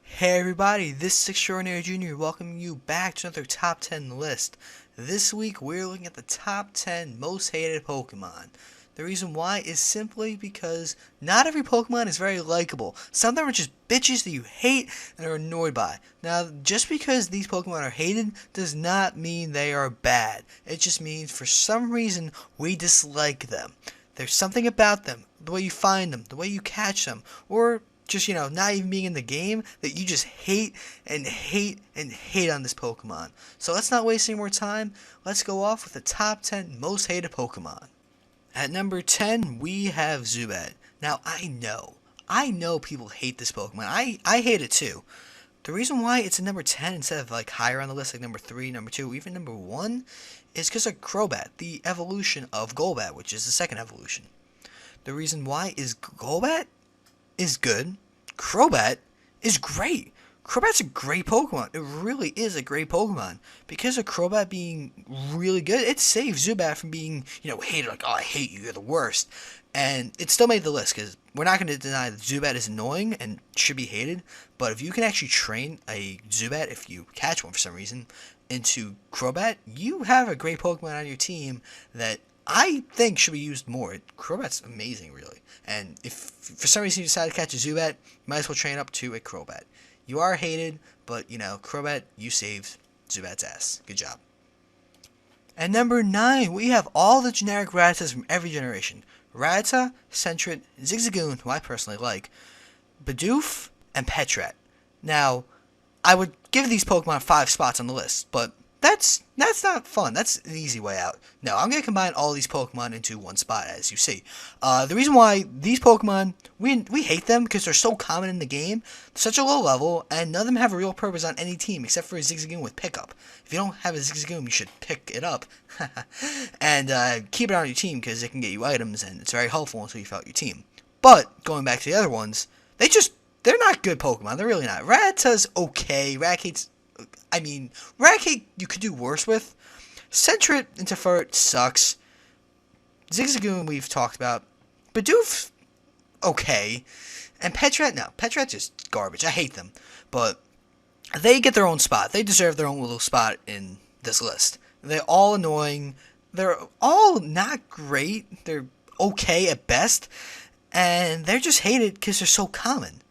Hey everybody, this is Extraordinary Junior welcoming you back to another top 10 list. This week we're looking at the top 10 most hated Pokemon. The reason why is simply because not every Pokemon is very likable. Some of them are just bitches that you hate and are annoyed by. Now, just because these Pokemon are hated does not mean they are bad. It just means for some reason we dislike them. There's something about them, the way you find them, the way you catch them, or just, not even being in the game, that you just hate and hate and hate on this Pokemon. So let's not waste any more time. Let's go off with the top 10 most hated Pokemon. At number 10, we have Zubat. Now, I know people hate this Pokemon. I hate it too. The reason why it's at number 10 instead of higher on the list, like number 3, number 2, even number 1, is because of Crobat, the evolution of Golbat, which is the second evolution. The reason why is Golbat is good. Crobat is great. Crobat's a great Pokemon. It really is a great Pokemon. Because of Crobat being really good, it saves Zubat from being, hated, like, oh, I hate you, you're the worst. And it still made the list, because we're not going to deny that Zubat is annoying and should be hated, but if you can actually train a Zubat, if you catch one for some reason, into Crobat, you have a great Pokemon on your team that I think should be used more. Crobat's amazing, really. And if for some reason you decide to catch a Zubat, you might as well train up to a Crobat. You are hated, but, Crobat, you saved Zubat's ass. Good job. At number 9, we have all the generic Rattatas from every generation. Rattata, Sentret, Zigzagoon, who I personally like, Bidoof, and Petrat. Now, I would give these Pokemon 5 spots on the list, but that's not fun. That's an easy way out. No, I'm going to combine all these Pokemon into one spot, as you see. The reason why these Pokemon, we hate them because they're so common in the game, such a low level, and none of them have a real purpose on any team except for a Zigzagoon with pickup. If you don't have a Zigzagoon, you should pick it up and keep it on your team because it can get you items, and it's very helpful until you fill out your team. But, going back to the other ones, they're not good Pokemon. They're really not. Rattata's okay. Raticate you could do worse with. Sentret and Tefurt sucks. Zigzagoon we've talked about. Bidoof, okay. And Petrat, no. Petrat just garbage. I hate them. But they get their own spot. They deserve their own little spot in this list. They're all annoying. They're all not great. They're okay at best. And they're just hated because they're so common.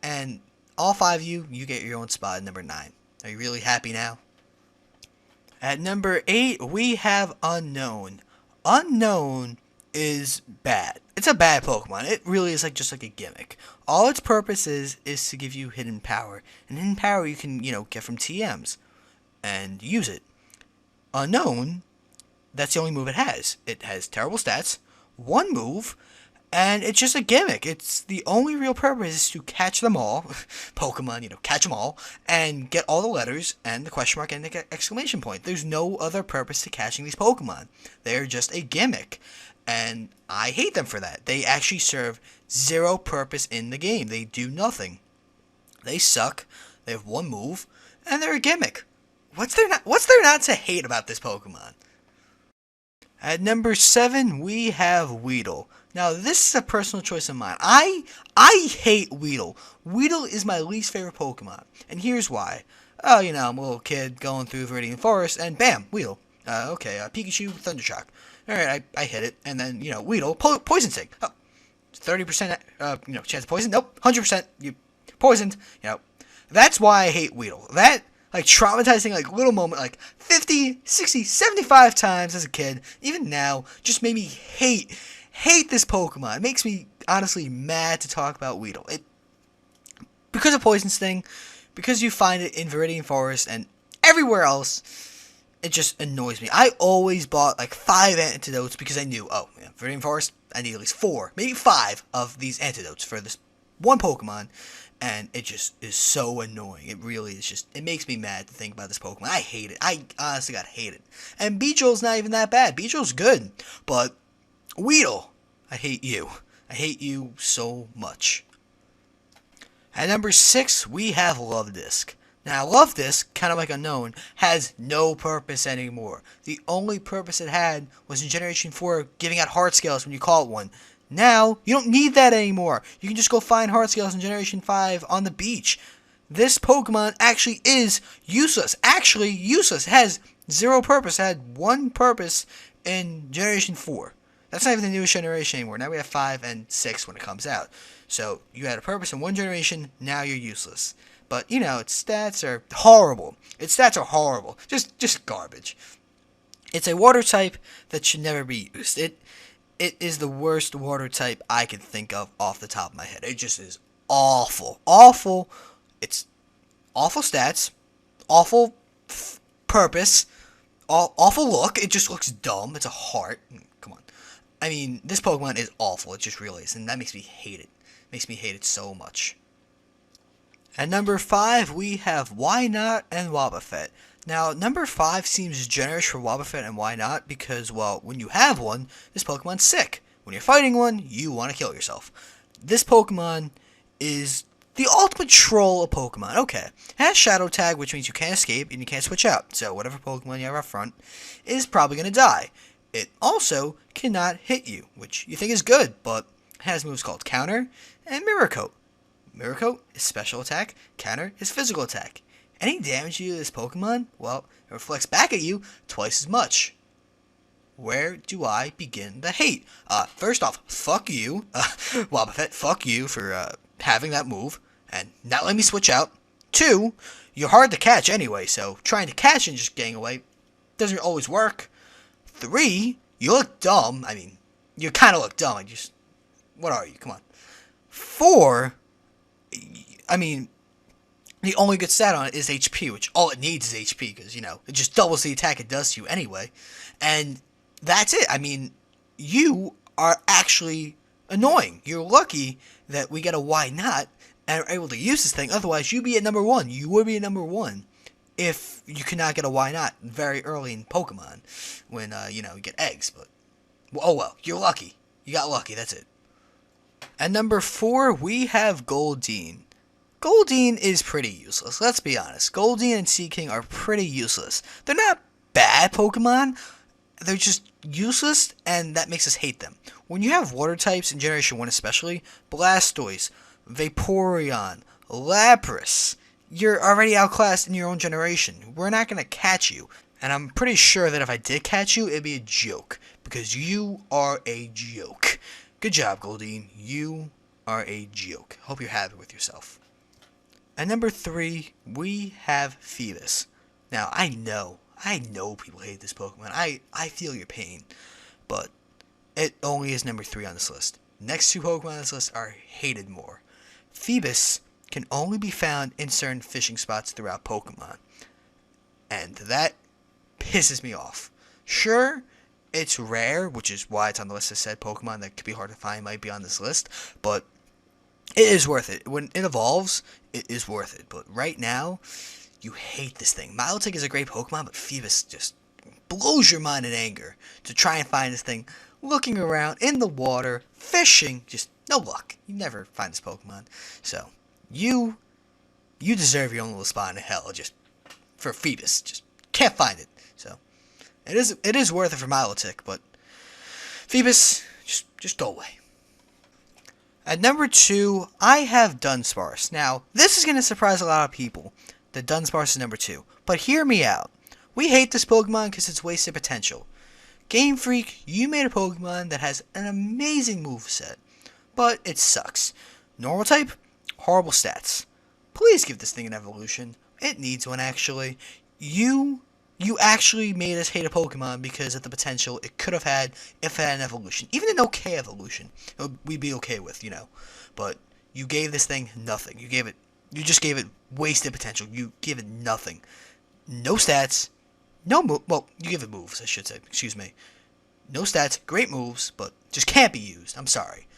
And all 5 of you get your own spot at number 9. Are you really happy now? At number 8, we have Unknown. Unknown is bad. It's a bad Pokemon. It really is just like a gimmick. All its purpose is to give you hidden power. And hidden power you can, get from TMs. And use it. Unknown, that's the only move it has. It has terrible stats, one move, and it's just a gimmick. It's the only real purpose is to catch them all, Pokemon, catch them all, and get all the letters, and the question mark, and the exclamation point. There's no other purpose to catching these Pokemon. They're just a gimmick, and I hate them for that. They actually serve zero purpose in the game. They do nothing. They suck, they have one move, and they're a gimmick. What's there not to hate about this Pokemon? At number 7, we have Weedle. Now, this is a personal choice of mine. I hate Weedle. Weedle is my least favorite Pokemon. And here's why. Oh, I'm a little kid going through Viridian Forest, and bam, Weedle. Pikachu, Thundershock. Alright, I hit it, and then, Weedle, Poison Sting. Oh, 30%, chance of poison? Nope, 100%, you poisoned. That's why I hate Weedle. That traumatizing, little moment, 50, 60, 75 times as a kid, even now, just made me hate this Pokemon. It makes me, honestly, mad to talk about Weedle. Because of Poison Sting, because you find it in Viridian Forest, and everywhere else, it just annoys me. I always bought, 5 antidotes because I knew, Viridian Forest, I need at least 4, maybe 5 of these antidotes for this one Pokemon, and it just is so annoying. It really is it makes me mad to think about this Pokemon. I hate it. I honestly hate it. And Beedrill's not even that bad. Beedrill's good, but Weedle, I hate you. I hate you so much. At number 6, we have Lovedis. Now, Lovedis, kind of like Unknown, has no purpose anymore. The only purpose it had was in Generation 4 giving out heart scales when you call it one. Now, you don't need that anymore. You can just go find Heartscales in Generation 5 on the beach. This Pokemon actually is useless. Actually useless. It has zero purpose. It had one purpose in Generation 4. That's not even the newest generation anymore. Now we have 5 and 6 when it comes out. So, you had a purpose in one generation, now you're useless. But, you know, its stats are horrible. Its stats are horrible. Just garbage. It's a water type that should never be used. It is the worst water type I can think of off the top of my head. It just is awful. Awful. It's awful stats. Awful purpose. Awful look. It just looks dumb. It's a heart. Come on. I mean, this Pokemon is awful. It just really is. And that makes me hate it. Makes me hate it so much. At number 5, we have Wynot and Wobbuffet. Now, number 5 seems generous for Wobbuffet and Wynot because, well, when you have one, this Pokemon's sick. When you're fighting one, you want to kill yourself. This Pokemon is the ultimate troll of Pokemon. Okay, it has Shadow Tag, which means you can't escape and you can't switch out. So whatever Pokemon you have up front is probably going to die. It also cannot hit you, which you think is good, but it has moves called Counter and Mirror Coat. Mirror Coat is special attack, Counter is physical attack. Any damage you do to this Pokemon, well, it reflects back at you twice as much. Where do I begin the hate? First off, fuck you, Wobbuffet, fuck you for having that move and not letting me switch out. 2, you're hard to catch anyway, so trying to catch and just getting away doesn't always work. 3, you look dumb. I mean, you kind of look dumb. What are you? Come on. 4, I mean, the only good stat on it is HP, which all it needs is HP, because, you know, it just doubles the attack it does to you anyway. And that's it. I mean, you are actually annoying. You're lucky that we get a why not and are able to use this thing. Otherwise, you'd be at number 1. You would be at number 1 if you could not get a why not very early in Pokemon when, you know, you get eggs. But, oh well, you're lucky. You got lucky, that's it. At number 4, we have Goldine. Goldine is pretty useless, let's be honest. Goldine and Seaking are pretty useless. They're not bad Pokemon, they're just useless, and that makes us hate them. When you have water types, in Generation 1 especially, Blastoise, Vaporeon, Lapras, you're already outclassed in your own generation. We're not going to catch you. And I'm pretty sure that if I did catch you, it'd be a joke. Because you are a joke. Good job, Goldine. You are a joke. Hope you're happy with yourself. At number 3, we have Feebas. Now, I know people hate this Pokemon. I feel your pain. But it only is number 3 on this list. Next 2 Pokemon on this list are hated more. Feebas can only be found in certain fishing spots throughout Pokemon. And that pisses me off. Sure, it's rare, which is why it's on the list. I said Pokemon that could be hard to find might be on this list, but it is worth it. When it evolves, it is worth it. But right now, you hate this thing. Milotic is a great Pokemon, but Feebas just blows your mind in anger to try and find this thing. Looking around in the water, fishing, just no luck. You never find this Pokemon. So, you deserve your own little spot in hell just for Feebas. Just can't find it. So, it is worth it for Milotic, but Feebas, just go away. At number 2, I have Dunsparce. Now, this is going to surprise a lot of people that Dunsparce is number 2. But hear me out. We hate this Pokemon because it's wasted potential. Game Freak, you made a Pokemon that has an amazing moveset, but it sucks. Normal type, horrible stats. Please give this thing an evolution. It needs one, actually. You actually made us hate a Pokemon because of the potential it could have had if it had an evolution. Even an okay evolution, we'd be okay with, you know. But you gave this thing nothing. You just gave it wasted potential. You gave it nothing. No stats. No move. Well, you give it moves, I should say. Excuse me. No stats, great moves, but just can't be used. I'm sorry.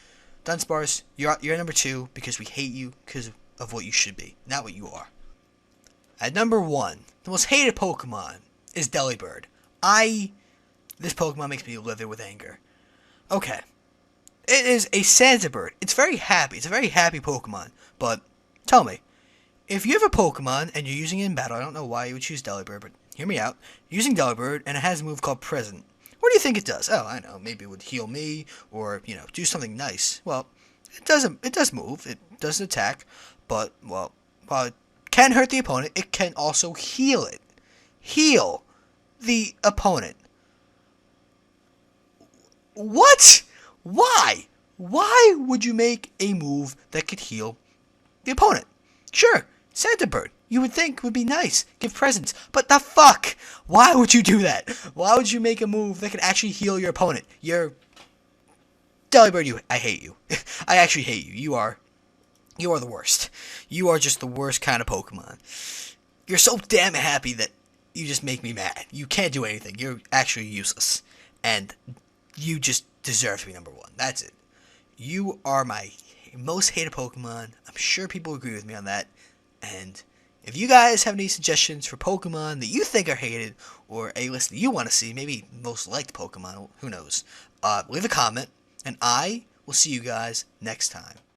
Dunsparce, you're number 2 because we hate you because of what you should be, not what you are. At number 1, the most hated Pokemon is Delibird. This Pokemon makes me livid with anger. Okay. It is a Santa bird. It's very happy. It's a very happy Pokemon. But, tell me, if you have a Pokemon and you're using it in battle, I don't know why you would choose Delibird, but hear me out. You're using Delibird, and it has a move called Present. What do you think it does? Oh, I know. Maybe it would heal me, or do something nice. Well, it doesn't. It does move. It doesn't attack, but while it can hurt the opponent, it can also heal it. Heal the opponent. What? Why? Why would you make a move that could heal the opponent? Sure, Santa Bird, you would think would be nice, give presents, but the fuck? Why would you do that? Why would you make a move that could actually heal your opponent? Delibird, I hate you. I actually hate you. You are the worst. You are just the worst kind of Pokemon. You're so damn happy that you just make me mad. You can't do anything. You're actually useless. And you just deserve to be number one. That's it. You are my most hated Pokemon. I'm sure people agree with me on that. And if you guys have any suggestions for Pokemon that you think are hated, or a list that you want to see, maybe most liked Pokemon, who knows, leave a comment, and I will see you guys next time.